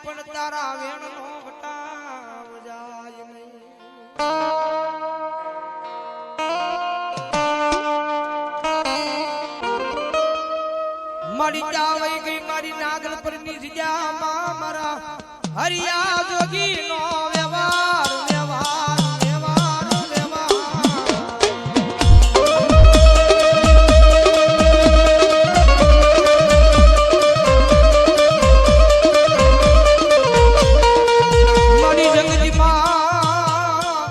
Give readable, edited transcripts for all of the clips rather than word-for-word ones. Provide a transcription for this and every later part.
પણ તારા વેણ નો વટાવ જાય નહીં મારી ચાવઈ ગઈ મારી નાગલ પર ની જગ્યામાં મારા હરિયા જોગી નો વ્યવહાર વ્યવહાર વ્યવહાર મારી જગજી માં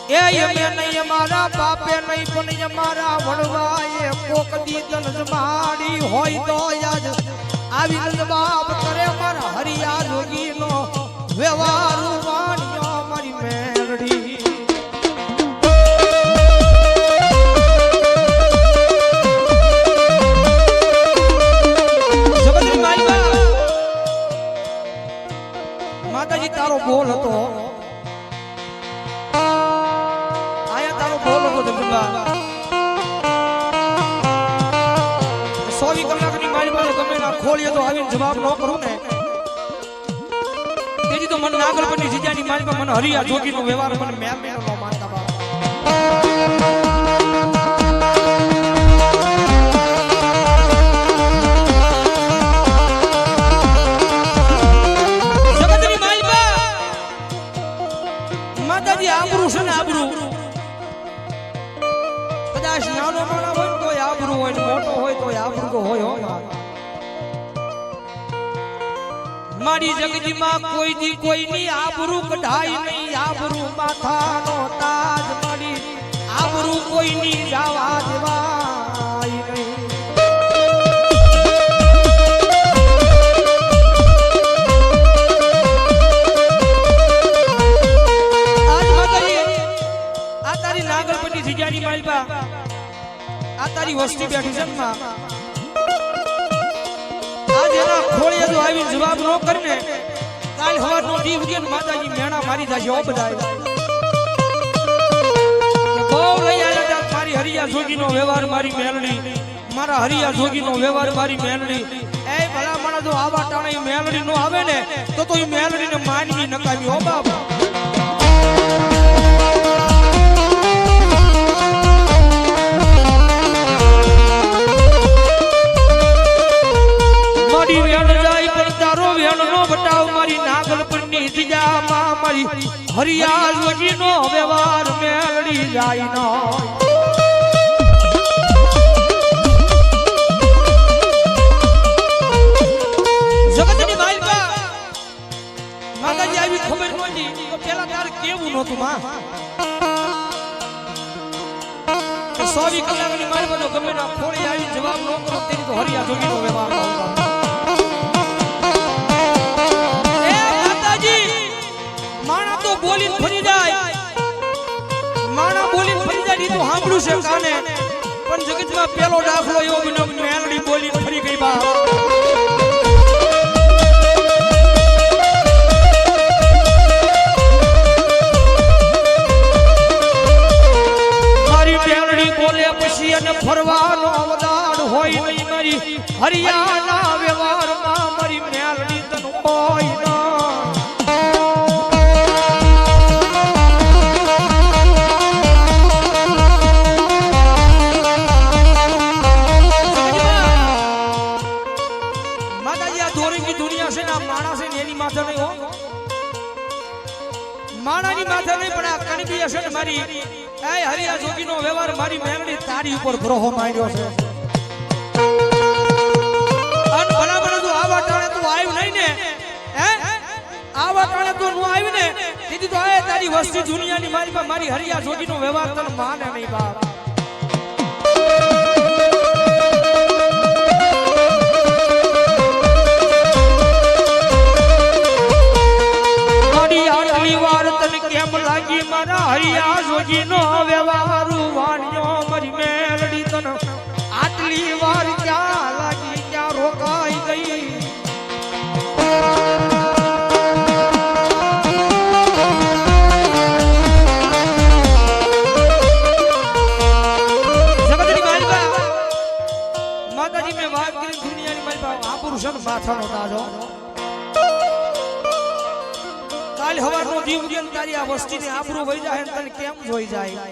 એ અમે નહીં અમારા બાપે નહીં પણ અમારા વડવાએ કોક દી તન જમાડી હોય તો યાદ આવી બાપ કરે મારા હરિયા જોગી નો વ્યવહાર વાણિયો મારી મેરડી જગતની માલિકા માતાજી તારો બોલ હતો આયા તારો બોલ હતો જગદંબા 24 કલાકની મારી પાસે ગમે ના ખોલીએ તો આવીને જવાબ ન કરું ને તેજી તો મને નાગલ પરની જીજાની મારી પાસે મને હરિયા જોગીનો વ્યવહાર મને મેં ન માનતા બાપ જગતની માલિકા માતાજી આબરૂ છે ને આબરૂ કદાચ નાનો માણા હોય તો આબરૂ હોય ને મોટો હોય તો આબરૂ તો હોય હો મારી જગજી માં કોઈ દી કોઈની આબરૂ કઢાઈ નહીં આબરૂ માથાનો તાજ મારી આબરૂ કોઈની જાવા દેવાય નહીં આજ માતાજી આ તારી નાગલપટ્ટી જીજાની માલપા આ તારી વસ્તી બેઠી છે માં આજ એના ખોળે જો આવી જવાબ નો કરીને કાલ હવાર નો દી ઉગે માતાજી મેણા મારી જાશે ઓ બધાય બહુ લઈ આયા મારી હરિયા જોગીનો વ્યવહાર મારી મેલડી મારા હરિયા જોગીનો વ્યવહાર મારી મેલડી એ ભલા માણા જો આવા ટાણે મેલડી નો આવે ને તો એ મેલડીને માનવી નકામી ઓ બાપ મારી વેણ જાય પણ તારો વેણ નો બટાવ મારી નાગલ પરની જીજામાં મારી હરિયા જોગીનો વ્યવહાર મેલડી જાય નો જગતની માલિકા માતાજી આવી ખબર નહોતી તો પેલા તારે કેવું નહોતું માં 24 કલાકની મારી બધો ગમે ના ખોળી આવી જવાબ ન કરો તેની તો હરિયા જોગીનો વ્યવહાર માણા તો બોલીને ફરી જાય માણા બોલીને ફરી જાય તો સાંભળ્યું છે કાને પણ જગતમાં પેલો દાખલો એવો બન્યો મેલડી બોલીને ફરી ગઈ બા મારી મેલડી બોલે પછી અને ફરવાનો અવદાન હોય નહીં મારી હરિયાના વ્યવહારમાં મારી મેલડી તન હોય ના માણાની માથે નહીં પણ આ કણબી હશે ને મારી એ હરિયા જોગીનો વ્યવહાર મારી મેલડી તારી ઉપર ભરોહો માંડ્યો છે અન ભલા ભલા તું આવા ટાણે તું આવ્યું નહીં ને હે આવા ટાણે તું નો આવ્યું ને દીદી તો આ તારી વસ્તી દુનિયાની મારી મારી હરિયા જોગીનો વ્યવહાર તને માને નહીં બાપ કેમ લાગી મારા હરિયા જોગીનો વ્યવહાર વાણિયો મારી મેલડી તન આટલી વાર ક્યાં લાગી ક્યાં રોકાઈ ગઈ જગતની માલિકા માતાજી મેં વાત કરી દુનિયાની માલિકા આ પુરુષનો માથાનો તાજો કાલ હવારનો જીવ ઉગે તારી આ વસ્તીની આબરૂ વઈ જાય તને કેમ જોઈ જાય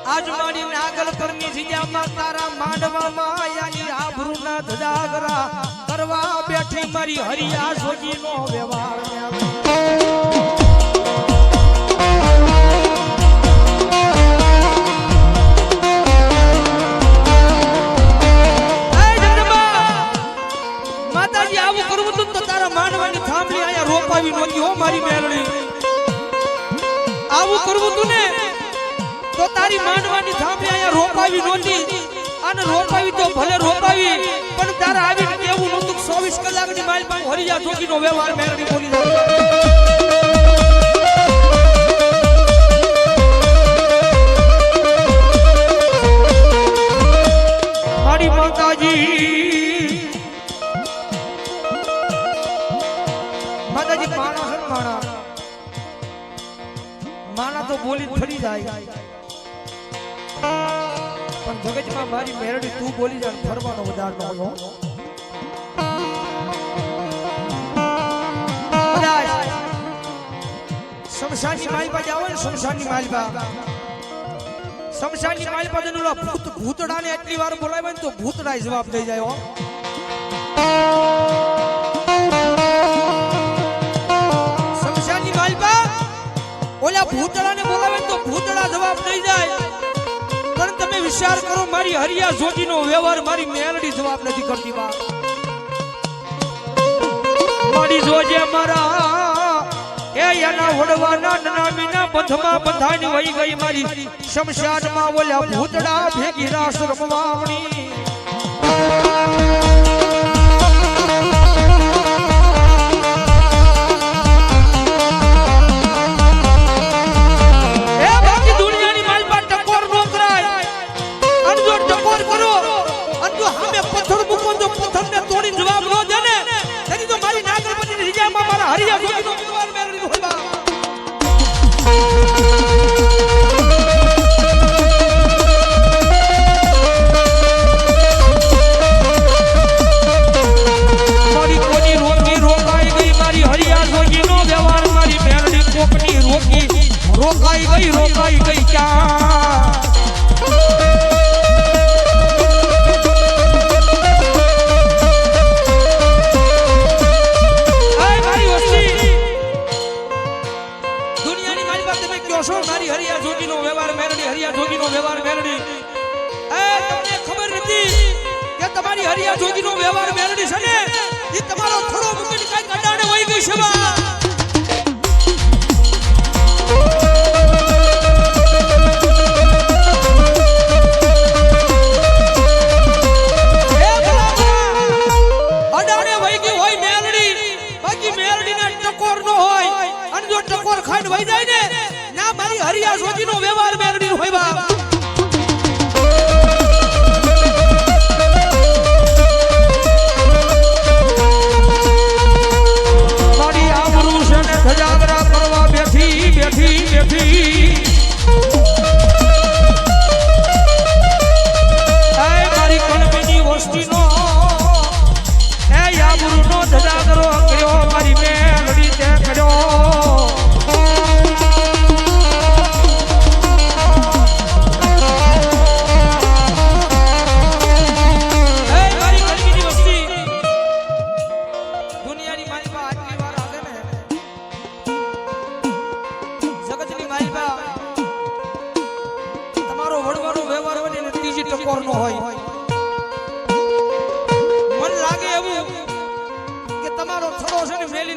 આજ મારી નાગલ કરની જગ્યામાં તારા માંડવામાં આયાની આબરૂના ધજાગરા કરવા બેઠી મારી હરિયા જોગીનો વ્યવહાર માતાજી આવું કરવું તું તો તારા માંડવાની થાંભલી આયા રોપાવી નહોતી હો મારી મેલડી આવું કરવું તું ને તો તારી માંડવાની થાંભલી આયા રોપાવી નહોતી અને રોપાવી તો ભલે રોપાવી પણ તારા આવીને કેવું નહોતું 24 કલાકની માલ પાસે હરિયા જોગીનો વ્યવહાર મેલડી બોલી જાય મારી માતાજી માણા છે માણા તો બોલી ફરી જાય પણ જગતમાં મારી મેરડી તું બોલી જાય ફરવાનો વધાર ન હતો શમશાની માલપા જાવ ને શમશાની માલપા જનુલા ભૂતડાને એટલી વાર બોલાવે ને તો ભૂતડા જવાબ દઈ જાય હો ઓલા ભૂતડાને બોલાવે તો ભૂતડા જવાબ દઈ જાય પણ તમે વિચાર કરો મારી હરિયા જોગીનો વ્યવહાર મારી મેલડી જવાબ નથી કરતી બા મારી જોજે મારા એ એના વડવાના નનામીના બંધમાં બંધાણી વહી ગઈ મારી શમશાનમાં ઓલા ભૂતડા ભેગી રાસ રમવાવણી હરિયા જોગીનો વ્યવહાર મેલડી હોયબા મારી કોની રોકી રોકાઈ ગઈ મારી હરિયા જોગીનો વ્યવહાર મારી મેલડી કોકની રોકાઈ ગઈ ક્યાં મારી હરિયા જોગીનો વ્યવહાર મેલડી હરિયા જોગીનો વ્યવહાર મેલડી એ તમને ખબર નથી કે તમારી હરિયા જોગીનો વ્યવહાર મેલડી છે ને ઈ તમારો થોડો મૂકીને કાઈ કડાણે વઈ ગઈ છે બા અડાણે વઈ ગઈ હોય મેલડી બાકી મેલડીને ટકોર ન હોય અને જો ટકોર ખાઈને વઈ જાય ને મારી હરિયા જોગીનો વ્યવહાર મેલડી હોય બા મારી આબરૂ છે ને ધજાગરા કરવા બેઠી મારી કણબીની વસ્તીનો એ આબરૂનો ધજાગરો કર્યો મારી મેલડી તે કર્યો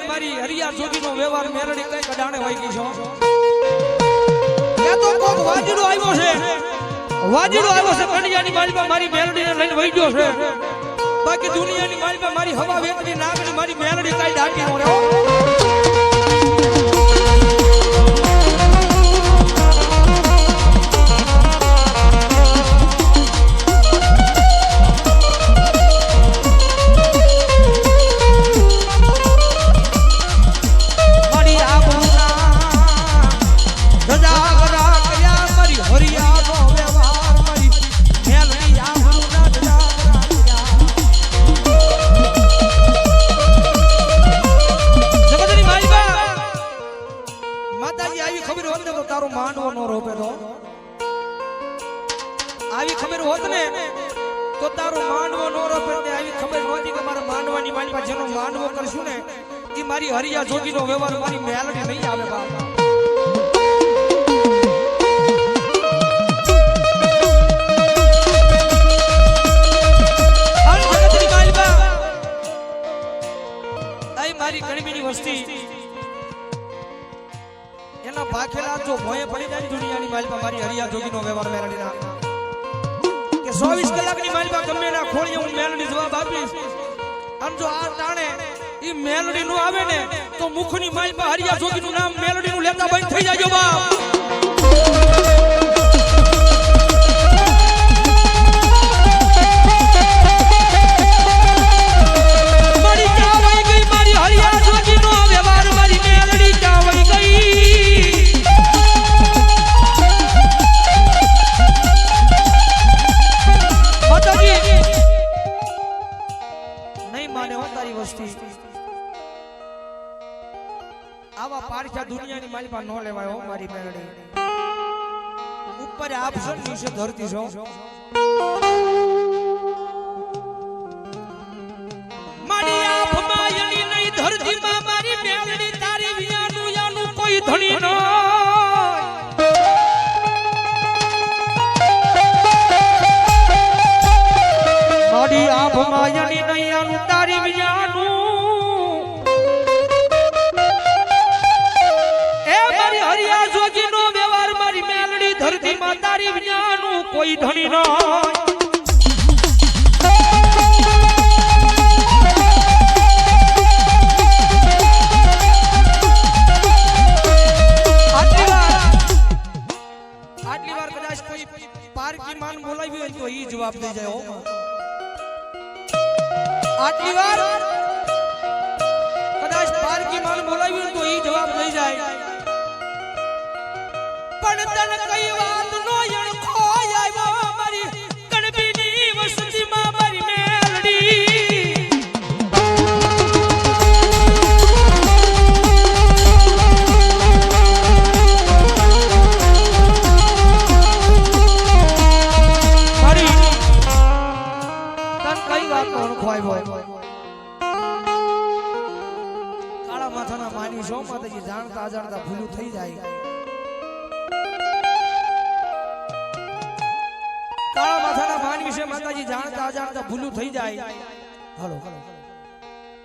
મારી હરિયા જોગીનો વ્યવહાર મેલડી કઈ કડાણે હોય ગઈ છો કે તો કોક વાજીડો આવ્યો છે કડિયાની માલપા મારી મેલડીને લઈને વઈ ગયો છે બાકી દુનિયાની માલપા મારી હવા વેતની નાગની મારી મેલડી કઈ ડાકી નો રહ્યો મારી હરિયા જોગીનો વ્યવહાર મારી મેલડી નહીં આવે બાપા. મારી ગણબીની વસ્તી એના ભાખેલા જો ભોય પડી જાય દુનિયાની માલમાં મારી હરિયા જોગીનો વ્યવહાર મેલડીના કે 24 કલાકની માલમાં ગમે ના ખોળીએ હું મેલડી જવાબ આપીશ. આમ જો આ તાણે ઈ મેલડી નો આવે ને તો મુખની માલમાં હરિયા જોગીનું નામ મેલડીનું લેતા બંધ થઈ જાજો બાપ. આવા પારખા દુનિયાની માલિકા નો લેવાય હો મારી મેલડી. ઉપર આપશો નીચે ધરતી છો. મારી આપ માયની નહીં ધરતી માં મારી મેલડી તારી વિયાનું યાનું કોઈ ધણી ન. મારી આપ માયની નહીં યાનું તારી વિયાનું હરિયા જોગીનો વ્યવહાર મારી મેલડી ધરતી માં તારી વિનાનું કોઈ ધણી ન. આટલી વાર કદાચ કોઈ પારકી માન બોલાવી હોય તો ઈ જવાબ દઈ જાય હો. આટલી વાર કદાચ પારકી માન બોલાવી હોય તો ઈ જવાબ દઈ જાય. પણ તને કઈ વાત નો અણખો આવ્યો મારી ગણબીની વસ્તીમાં મારી મેલડી. મારી તને કઈ વાત નો અણખો આવ્યો. કાળા માથાના માની છો માતાજી જાણતા અજાણતા ભૂલું થઈ જાય. કાળા માથાના ભાન વિશે માતાજી જાણતા અજાણતા ભૂલું થઈ જાય. હાલો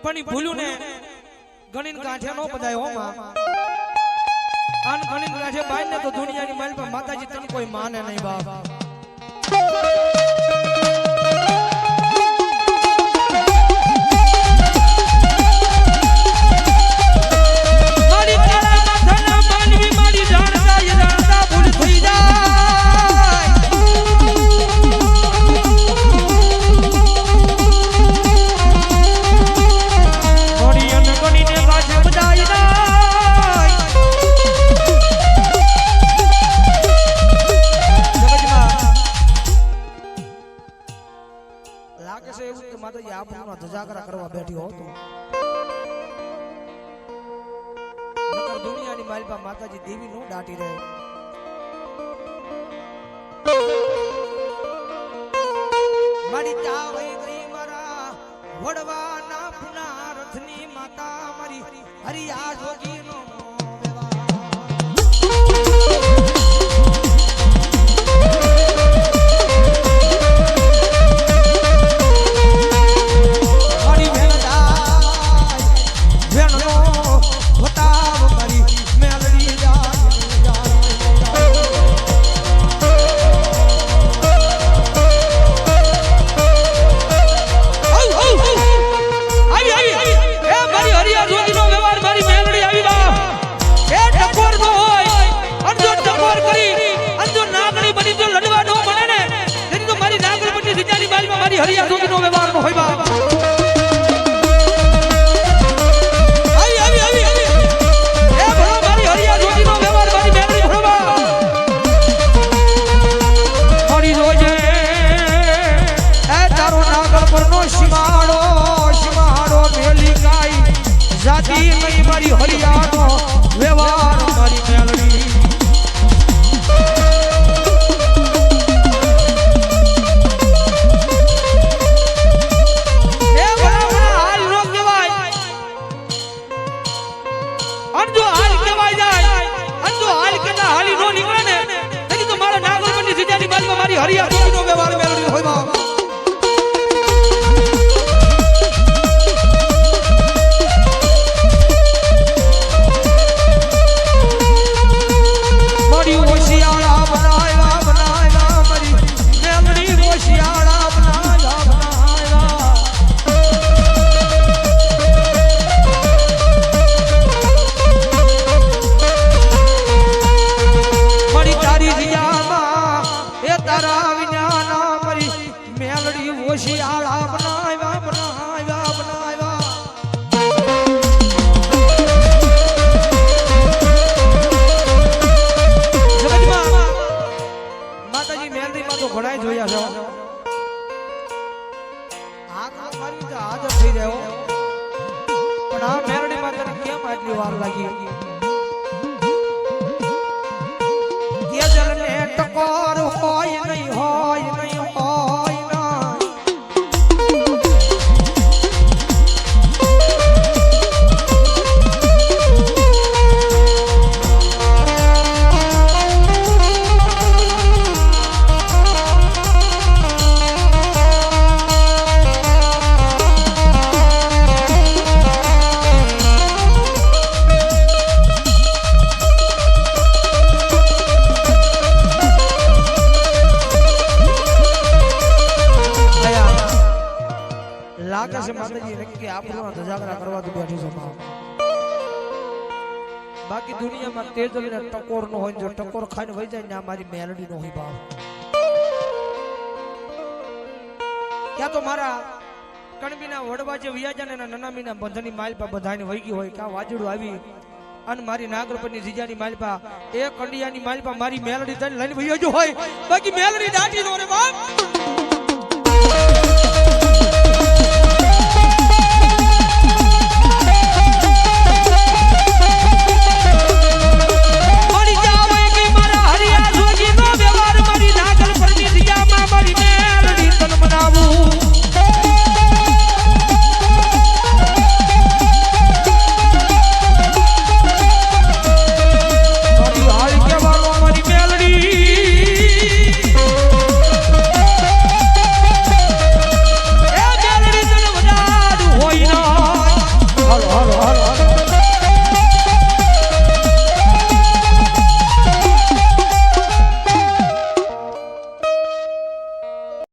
પણ ઈ ભૂલું ને ગણીન કાંઠે નો પધાય હો માં. આન ગણીન કાંઠે બાઈ ને તો દુનિયાની માલ પર માતાજી તને કોઈ માને નહીં બાપ. મારી કાળા માથાના માનવી મારી જાણતા અજાણતા ભૂલ થઈ જાય. લાગે છે એવું કે માતાજી આપણને ધજાગરા કરવા બેઠી હો તો નકર દુનિયાની માલપા માતાજી દેવી નો દાટી રહે. મારી ચાવે ગઈ મારા વડવાના પુના રથની માતા મારી હરિયા જોગીનો હરિયા જોગીનો વ્યવહાર નો હોય બાપ. આવી એ ભલો મારી હરિયા જોગીનો વ્યવહાર મારી મેલડી ભલો બાપ. હરી જોજે એ તારો નાગર પરનો સીમાડો મેલી કાઈ જાતિ નહીં મારી હરિયાનો વ્યવહાર મારી મેલડી. હાજર થઈ જાય હો. પણ આ મેરડીમાં તને કેમ આટલી વાર લાગી? તેજલને ટકોર હોય નહીં હોય નહીં હોય ના. લાગે છે માતાજી નક્કી આપણો ધજાગરા કરવા તો બેઠી છે બાપ. બાકી દુનિયામાં તેજલને ટકોર નો હોય, જો ટકોર ખાઈને વહી જાય ને આ મારી મેલડી નો હોય બાપ. ક્યાં તો મારા કણબીના વડવા જે વિયાજાને નનામીના બંધની માલપા બધાને વહી ગઈ હોય, ક્યાં વાજડું આવી અને મારી નાગરપની જીજાની માલપા એ કંડિયાની માલપા મારી મેલડી લઈને વહી ગયો હોય. બાકી મેલડી દાટી નો રે બાપ.